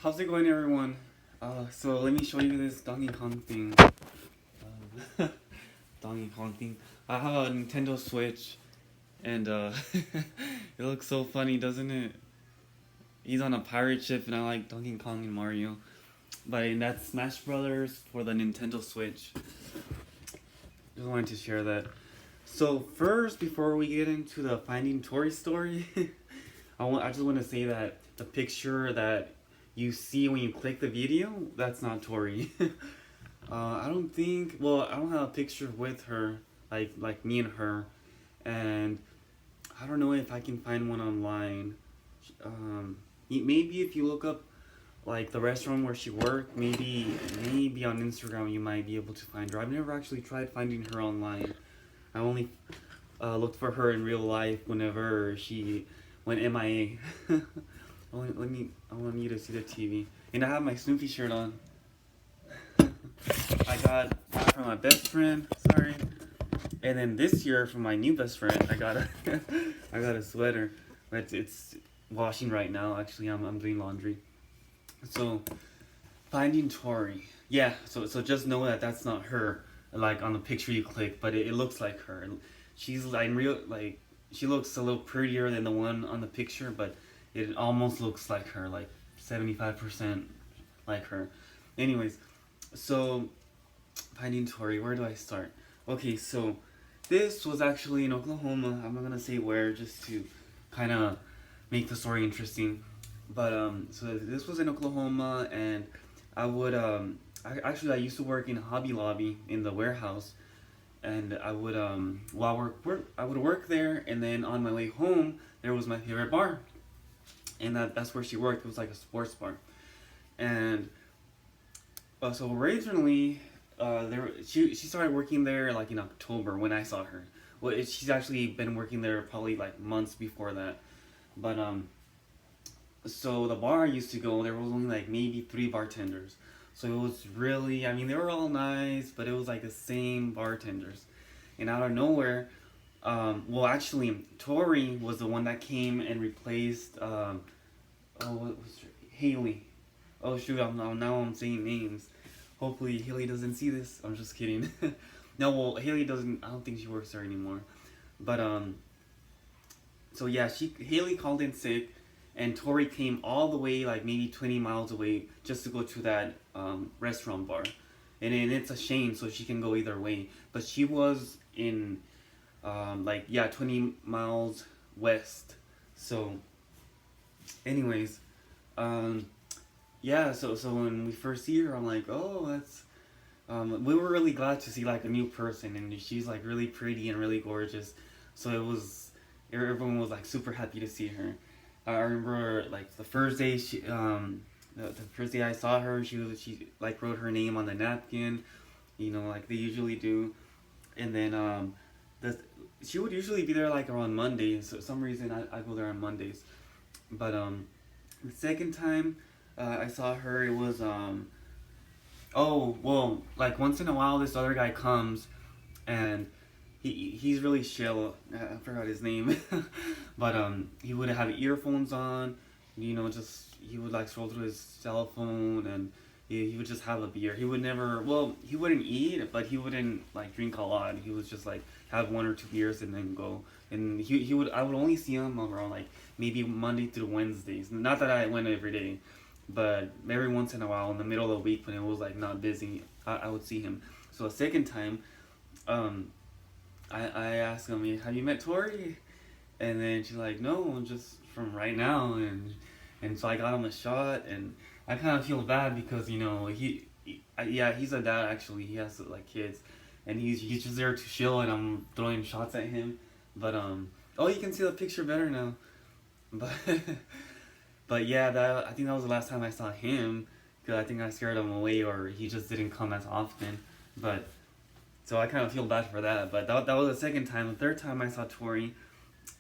How's it going, everyone? So let me show you this Donkey Kong thing. Donkey Kong thing. I have a Nintendo Switch, and it looks so funny, doesn't it? He's on a pirate ship, and I like Donkey Kong and Mario. But that's Smash Brothers for the Nintendo Switch. Just wanted to share that. So first, before we get into the Finding Tori story, I just want to say that the picture that you see when you click the video, that's not Tori. I don't think. Well, I don't have a picture with her, like me and her, and I don't know if I can find one online. Maybe if you look up like the restaurant where she worked, maybe on Instagram you might be able to find her. I've never actually tried finding her online. I only looked for her in real life whenever she went MIA. I want you to see the TV. And I have my Snoopy shirt on. I got that from my best friend. Sorry. And then this year from my new best friend, I got a I got a sweater. It's washing right now. Actually, I'm doing laundry. So, Finding Tori. Yeah. So just know that that's not her. Like on the picture you click, but it looks like her. She's like real. Like she looks a little prettier than the one on the picture, but it almost looks like her. Like 75% like her. Anyways, so Finding Tori. Where do I start? Okay, so this was actually in Oklahoma. I'm not gonna say where, just to kind of make the story interesting. But so this was in Oklahoma, and I would I used to work in Hobby Lobby in the warehouse, and I would I would work there, and then on my way home there was my favorite bar, and that's where she worked. It was like a sports bar, and so originally she started working there like in October when I saw her. Well, she's actually been working there probably like months before that, but so the bar I used to go, there was only like maybe three bartenders. So it was really, I mean, they were all nice, but it was like the same bartenders. And out of nowhere, well, actually, Tori was the one that came and replaced, what was her? Haley. Oh shoot, now I'm saying names. Hopefully Haley doesn't see this. I'm just kidding. No, well, Haley doesn't, I don't think she works there anymore. But, so yeah, Haley called in sick, and Tori came all the way like maybe 20 miles away just to go to that restaurant bar, and it's a shame, so she can go either way. But she was in 20 miles west. So, anyways, yeah. So when we first see her, I'm like, oh, that's. We were really glad to see like a new person, and she's like really pretty and really gorgeous. So everyone was like super happy to see her. I remember like the first day the first day I saw her, she like wrote her name on the napkin, like they usually do, and then the she would usually be there like around Mondays. So for some reason I go there on Mondays, but the second time I saw her, it was oh well, like once in a while this other guy comes, and he's really chill. I forgot his name, but he would have earphones on. Just he would like scroll through his cell phone, and he would just have a beer. He would never. Well, he wouldn't eat, but he wouldn't like drink a lot. He was just like have one or two beers and then go. And he would. I would only see him around like maybe Monday through Wednesdays. Not that I went every day, but every once in a while in the middle of the week when it was like not busy, I would see him. So a second time, I asked him, have you met Tori? And then she's like, no, just from right now. And so I got him a shot, and I kind of feel bad because, yeah, he's a dad actually. He has like kids, and he's just there to chill, and I'm throwing shots at him. But, oh, you can see the picture better now. But, but yeah, I think that was the last time I saw him, because I think I scared him away, or he just didn't come as often. But, so I kind of feel bad for that. But that was the second time. The third time I saw Tori,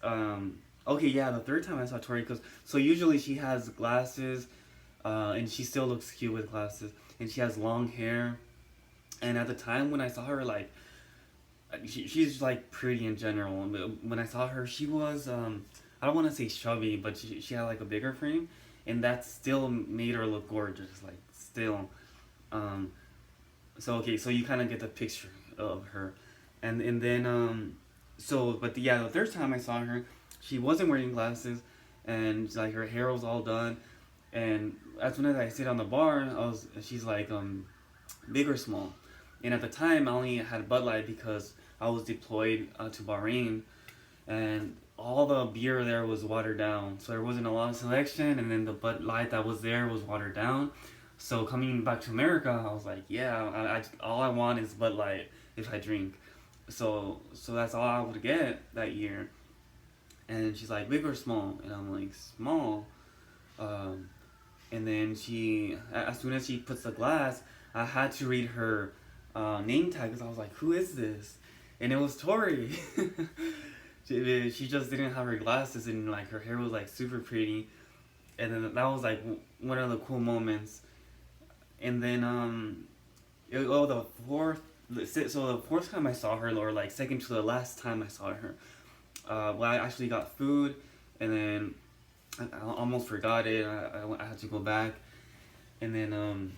okay, yeah, the third time I saw Tori, so usually she has glasses, and she still looks cute with glasses, and she has long hair. And at the time when I saw her, like, she's like pretty in general. When I saw her, she was I don't want to say chubby, but she had like a bigger frame, and that still made her look gorgeous, like still. Um, so okay, so you kind of get the picture of her, and then so but yeah, the third time I saw her, she wasn't wearing glasses, and like her hair was all done, and as soon as I sit on the bar, she's like big or small, and at the time I only had Bud Light because I was deployed to Bahrain, and all the beer there was watered down, so there wasn't a lot of selection, and then the Bud Light that was there was watered down. So coming back to America, I was like, yeah, all I want is Bud Light if I drink. So that's all I would get that year. And she's like, big or small? And I'm like, small. Um, and then as soon as she puts the glass, I had to read her name tag because I was like, who is this? And it was Torri. She just didn't have her glasses, and like her hair was like super pretty. And then that was like one of the cool moments. And then the fourth, so the fourth time I saw her, or like second to the last time I saw her, well, I actually got food, and then I almost forgot it. I had to go back, and then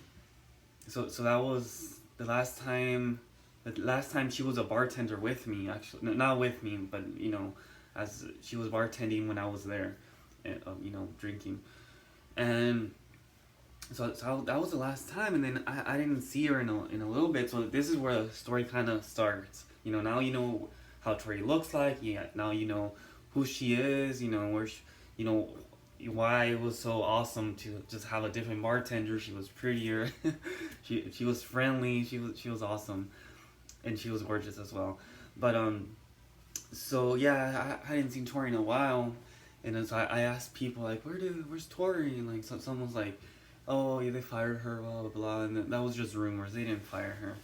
so that was the last time. The last time she was a bartender with me, actually, no, not with me, but as she was bartending when I was there, drinking, and so that was the last time, and then I didn't see her in a little bit. So this is where the story kind of starts. Now you know how Tori looks like. Yeah, now you know who she is. Where you know why it was so awesome to just have a different bartender. She was prettier. she was friendly. She was awesome, and she was gorgeous as well. But so yeah, I hadn't seen Tori in a while, and then so I asked people like, where's Tori? And like someone was like, oh yeah, they fired her, blah blah blah, and that was just rumors. They didn't fire her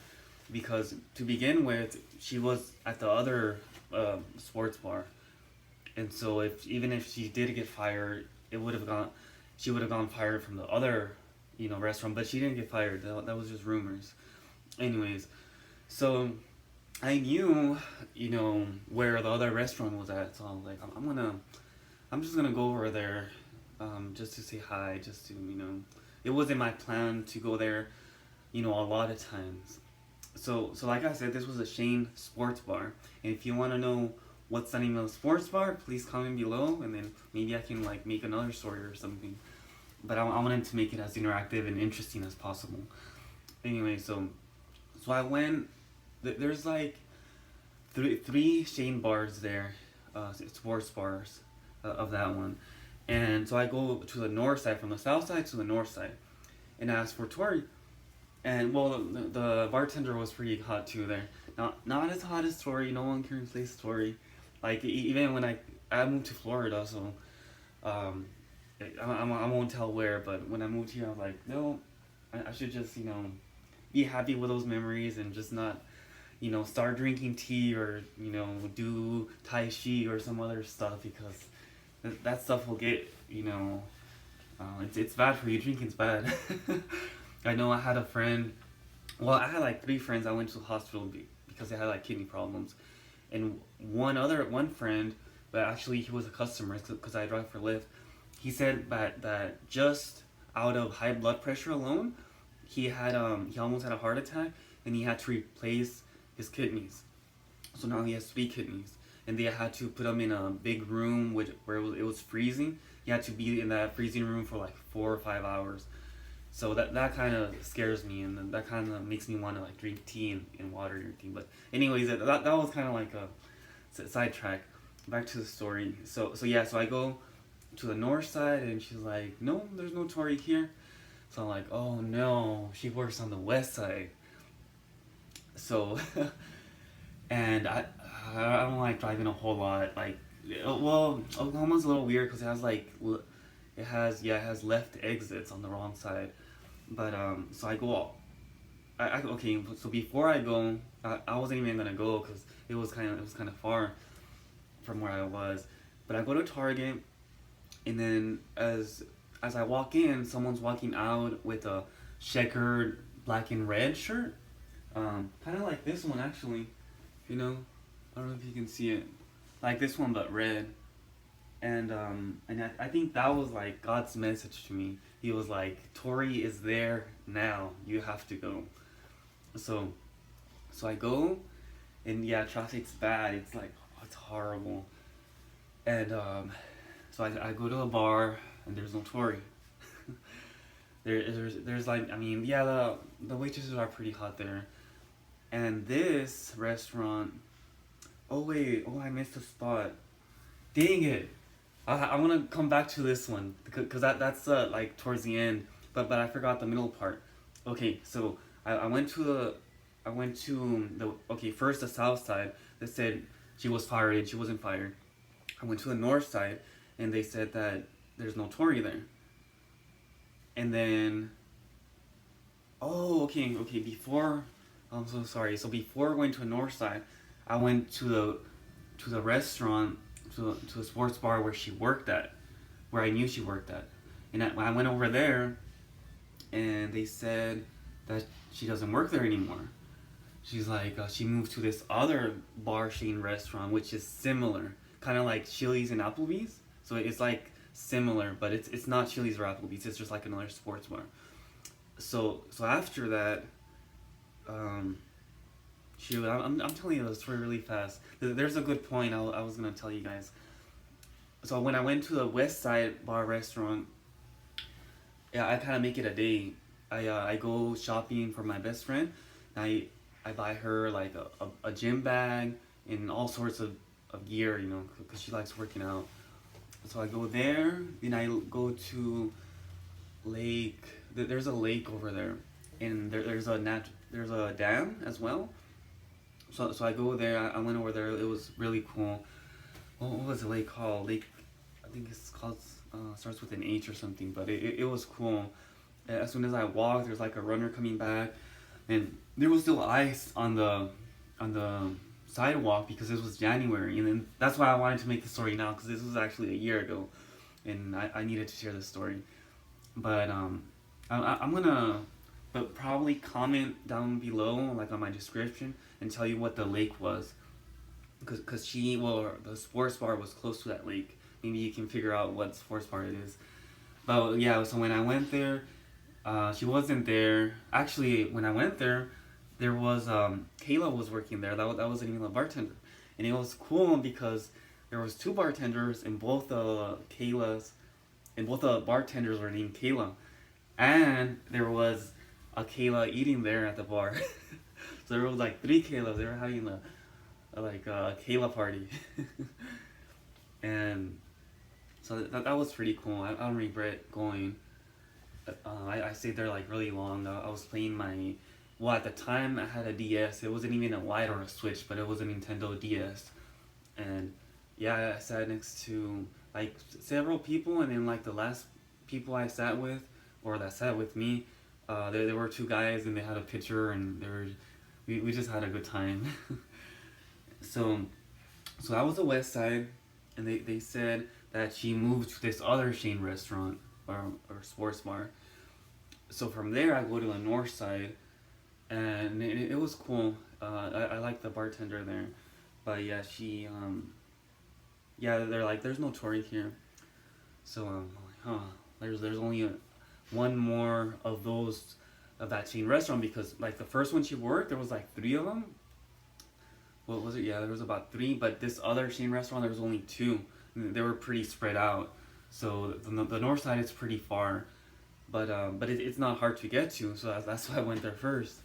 because to begin with, she was at the other sports bar, and so even if she did get fired, she would have gone fired from the other restaurant, but she didn't get fired. That was just rumors. Anyways, so I knew where the other restaurant was at, so I was like, I'm just gonna go over there, just to say hi, just to it wasn't my plan to go there, a lot of times. So like I said, this was a Shane Sports Bar, and if you want to know what's the name of the sports bar, please comment below, and then maybe I can like make another story or something. But I wanted to make it as interactive and interesting as possible. Anyway, so I went. There's like three Shane bars there, sports bars of that one, and so I go to the north side, from the south side to the north side, and I ask for Tori. And well, the bartender was pretty hot too there. Not as hot as Tori. No one can replace Tori. Like even when I moved to Florida, so I won't tell where, but when I moved here, I was like, no, I should just be happy with those memories and just not start drinking tea or do Tai Chi or some other stuff, because that stuff will get it's bad for you. Drinking's bad. I know I had a friend. Well, I had like three friends I went to the hospital because they had like kidney problems, and one friend, but actually he was a customer because I drive for Lyft. He said that just out of high blood pressure alone, he almost had a heart attack, and he had to replace his kidneys. So now he has three kidneys, and they had to put him in a big room where it was freezing. He had to be in that freezing room for like 4 or 5 hours. So that kind of scares me, and that kind of makes me want to like drink tea and water and everything. But anyways, that was kind of like a sidetrack. Back to the story. So yeah, so I go to the north side, and she's like, no, there's no Tori here. So I'm like, oh no, she works on the west side. So and I don't like driving a whole lot. Like, well, Oklahoma's a little weird because it has left exits on the wrong side. But so I go. Okay. So before I go, I wasn't even gonna go because it was kind of far from where I was. But I go to Target, and then as I walk in, someone's walking out with a checkered black and red shirt, kind of like this one actually. I don't know if you can see it, like this one but red. and I think that was like God's message to me. He was like, Torri is there now. You have to go. So so I go, and yeah, traffic's bad. It's like, it's horrible. And so I go to a bar, and there's no Torri. There's like, I mean, yeah, the waitresses are pretty hot there. And this restaurant, oh wait, oh, I missed a spot. Dang it. I want to come back to this one because that's like towards the end, but I forgot the middle part. Okay, so I went to the okay, first the south side. They said she was fired and she wasn't fired. I went to the north side, and they said that there's no Torri there. And then, oh, okay, before, I'm so sorry. So before going to the north side, I went to the restaurant, to a sports bar where she worked at, where I knew she worked at. And I went over there, and they said that she doesn't work there anymore. She's like, she moved to this other bar chain restaurant, which is similar, kind of like Chili's and Applebee's. So it's like similar, but it's not Chili's or Applebee's. It's just like another sports bar. So after that, shoot, I'm telling you the story really fast. There's a good point I was gonna tell you guys. So when I went to the West Side bar restaurant, yeah, I kind of make it a day. I go shopping for my best friend. I buy her like a gym bag and all sorts of gear, you know, because she likes working out. So I go there, then I go to lake. There's a lake over there, and there's a dam as well. So I go there. I went over there. It was really cool. What was the lake called? Lake, I think it's called, starts with an H or something. But it was cool. As soon as I walked, there's like a runner coming back, and there was still ice on the sidewalk because this was January, and then that's why I wanted to make the story now, because this was actually a year ago, and I needed to share this story. But I'm gonna but probably comment down below, like on my description, and tell you what the lake was, because the sports bar was close to that lake. Maybe you can figure out what sports bar it is. But yeah, so when I went there, she wasn't there. Actually, when I went there, there was Kayla was working there. That wasn't even a bartender, and it was cool because there was two bartenders, and both the bartenders were named Kayla, and there was a Kayla eating there at the bar. So there was like three Kaylas. They were having a Kayla party, and so that was pretty cool. I don't regret going. I stayed there like really long. I was playing at the time I had a DS. It wasn't even a Lite or a Switch, but it was a Nintendo DS. And yeah, I sat next to like several people, and then like the last people I sat with, or that sat with me, there were two guys, and they had a picture, and we just had a good time. So that was the West Side, and they said that she moved to this other chain restaurant or sports bar. So from there I go to the North Side, and it was cool. I like the bartender there, but yeah, they're like, there's no Torri here. So I'm like, huh, there's only one more of that chain restaurant, because like the first one she worked, there was like three of them. What was it? Yeah, there was about three, but this other chain restaurant, there was only two. And they were pretty spread out. So the North Side is pretty far, but it's not hard to get to. So that's why I went there first.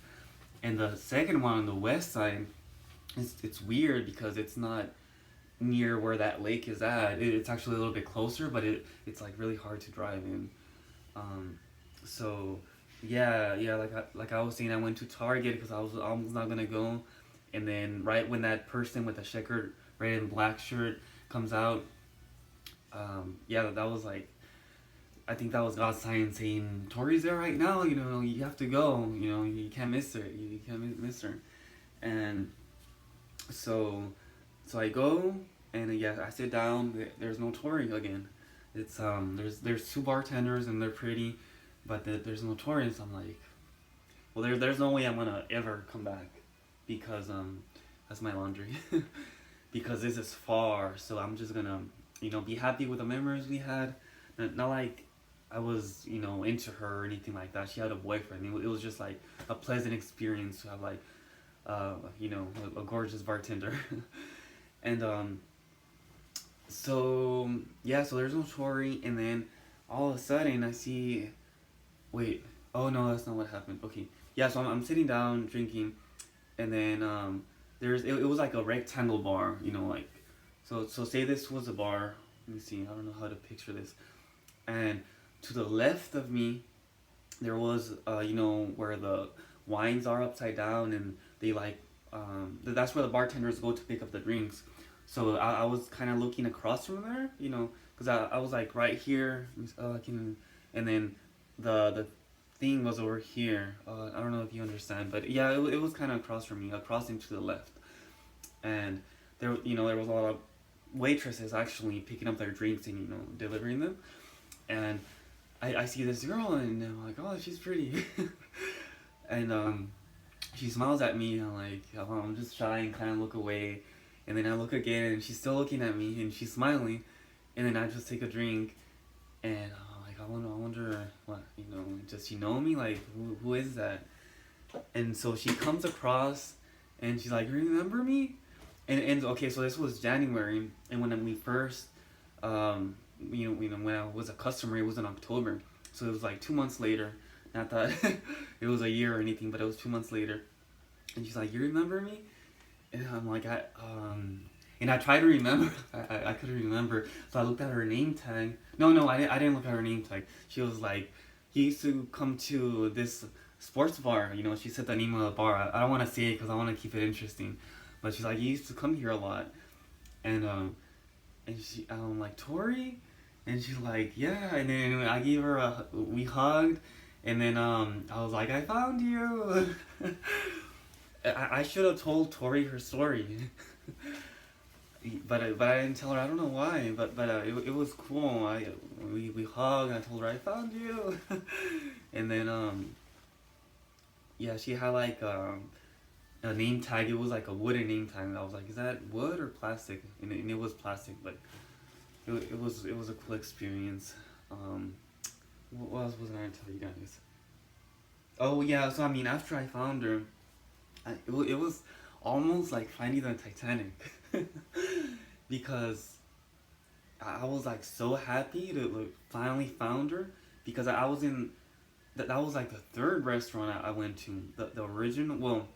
And the second one on the West Side, it's weird because it's not near where that lake is at. It's actually a little bit closer, but it's like really hard to drive in. So yeah, like I was saying, I went to Target because I was almost not gonna go, and then right when that person with the checkered red and black shirt comes out, that was like, I think that was God's sign saying, Torri's there right now, you know, you have to go, you know, you can't miss her, and so I go, and yeah, I sit down. There's no Torri again. It's there's two bartenders, and they're pretty, but there's no Torri. So I'm like, well, there's no way I'm gonna ever come back, because that's my laundry, because this is far. So I'm just gonna be happy with the memories we had. Not like I was, into her or anything like that. She had a boyfriend. It was just like a pleasant experience to have like, a gorgeous bartender. And so yeah, so there's no Torri, and then all of a sudden I see, wait, oh no, that's not what happened. Okay, yeah, so I'm sitting down drinking, and then it was like a rectangle bar, like, so say this was a bar. Let me see. I don't know how to picture this. And to the left of me, there was where the wines are upside down, and they like that's where the bartenders go to pick up the drinks. So I was kind of looking across from there, because I was like right here. And then the thing was over here. I don't know if you understand, but yeah, it was kind of across from me, across into the left. And there was a lot of waitresses actually picking up their drinks and delivering them. And I see this girl, and I'm like, oh, she's pretty. And she smiles at me, and I'm just shy and kind of look away. And then I look again, and she's still looking at me, and she's smiling. And then I just take a drink, and I wonder what, does she know me? Like, who is that? And so she comes across, and she's like, remember me? And okay, so this was January, and when we first, when I was a customer, it was in October. So it was like 2 months later. Not that it was a year or anything, but it was 2 months later. And she's like, you remember me? And I'm like, and I tried to remember. I couldn't remember. So I looked at her name tag. No, I didn't look at her name tag. She was like, he used to come to this sports bar. She said the name of the bar. I don't want to say it because I want to keep it interesting. But she's like, he used to come here a lot. And I'm like, Torri? And she's like, yeah. And then I gave her we hugged. And then I was like, I found you. I should have told Torri her story. but I didn't tell her. I don't know why. But it was cool. We hugged. I told her I found you. And then yeah, she had like a name tag. It was like a wooden name tag. And I was like, is that wood or plastic? And it was plastic, but it was a cool experience. What else was I gonna tell you guys? Oh yeah, so I mean, after I found her, it was almost like finding the Titanic. Because I was like so happy to finally found her, because I was in that was like the third restaurant I went to. The original, well,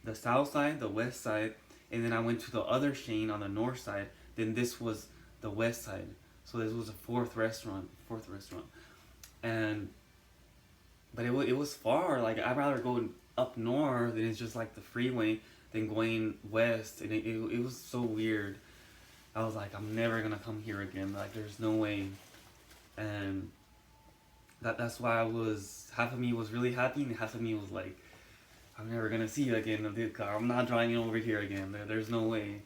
the south side, the west side, and then I went to the other chain on the north side. Then this was the west side. So this was a fourth restaurant. And but it was far. Like, I'd rather go up north, and it's just like the freeway, than going west. And it was so weird. I was like, I'm never gonna come here again. Like, there's no way. And that's why half of me was really happy, and half of me was like, I'm never gonna see you again. I'm not driving over here again. There's no way.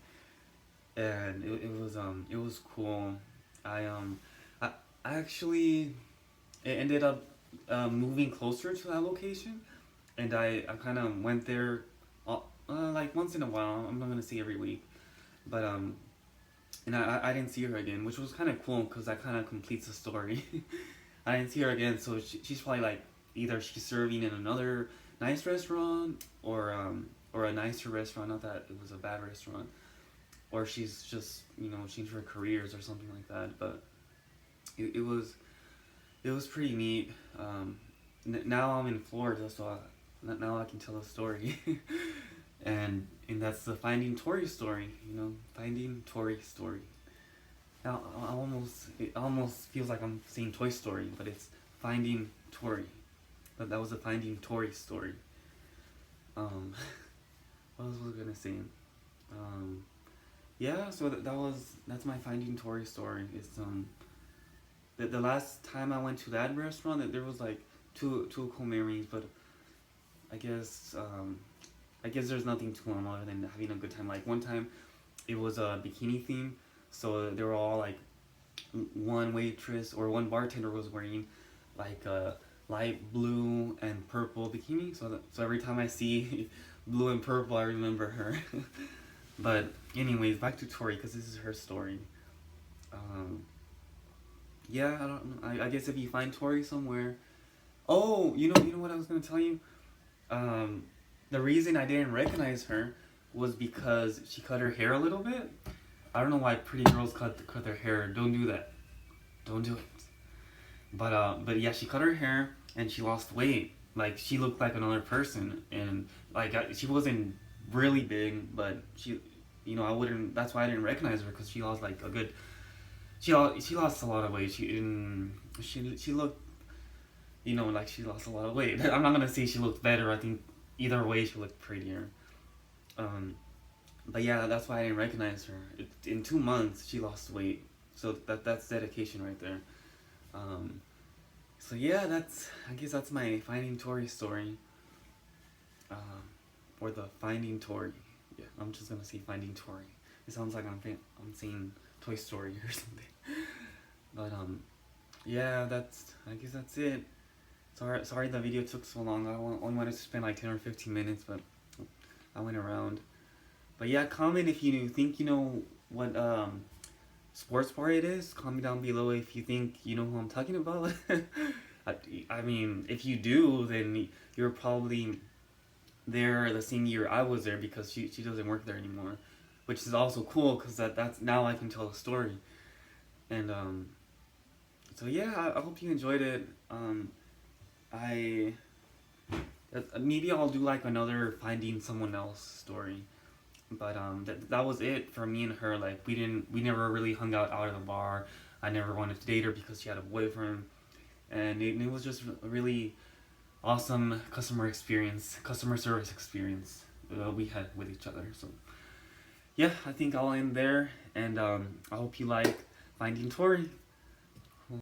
And it was cool. I actually, it ended up moving closer to that location, and I kind of went there like once in a while. I'm not gonna see every week, but and I didn't see her again, which was kind of cool, because that kind of completes the story. I didn't see her again, so she's probably like, either she's serving in another nice restaurant, or a nicer restaurant. Not that it was a bad restaurant, or she's just changed her careers or something like that. But it was pretty neat. Now I'm in Florida, so now I can tell a story. and that's the Finding Torri story. Finding Torri story. Now it almost feels like I'm saying Toy Story, but it's Finding Torri. But that was the Finding Torri story. What else was I gonna say? Yeah, so that's my Finding Torri story. It's the last time I went to that restaurant, there was like two cool memories, but I guess there's nothing too long other than having a good time. Like, one time, it was a bikini theme, so they were all like, one waitress or one bartender was wearing like a light blue and purple bikini. So every time I see blue and purple, I remember her. But anyways, back to Torri, because this is her story. Um, yeah, I don't know. I guess if you find Tori somewhere. Oh, you know what I was gonna tell you. Um, the reason I didn't recognize her was because she cut her hair a little bit. I don't know why pretty girls cut their hair. Don't do that. Don't do it. But yeah, she cut her hair and she lost weight. Like she looked like another person, and like she wasn't really big, but I wouldn't. That's why I didn't recognize her because she lost like a good. She lost a lot of weight. She looked, like she lost a lot of weight. I'm not gonna say she looked better. I think either way she looked prettier. Um, but yeah, that's why I didn't recognize her. In 2 months she lost weight. So that's dedication right there. Um, so yeah, I guess that's my Finding Tori story. Or the Finding Tori. Yeah, I'm just gonna say Finding Tori. It sounds like I'm saying Toy Story or something. But yeah, I guess that's it. Sorry the video took so long. I only wanted to spend like 10 or 15 minutes, but I went around. But yeah, comment if you think you know what sports bar it is. Comment down below if you think you know who I'm talking about. I mean, if you do, then you're probably there the same year I was there because she doesn't work there anymore, which is also cool because that's now I can tell a story. And so yeah, I hope you enjoyed it. I maybe I'll do like another Finding Someone Else story. But that was it for me and her. Like we never really hung out of the bar. I never wanted to date her because she had a boyfriend, and it was just a really awesome customer service experience we had with each other. So yeah, I think I'll end there, and I hope you like Finding Tori.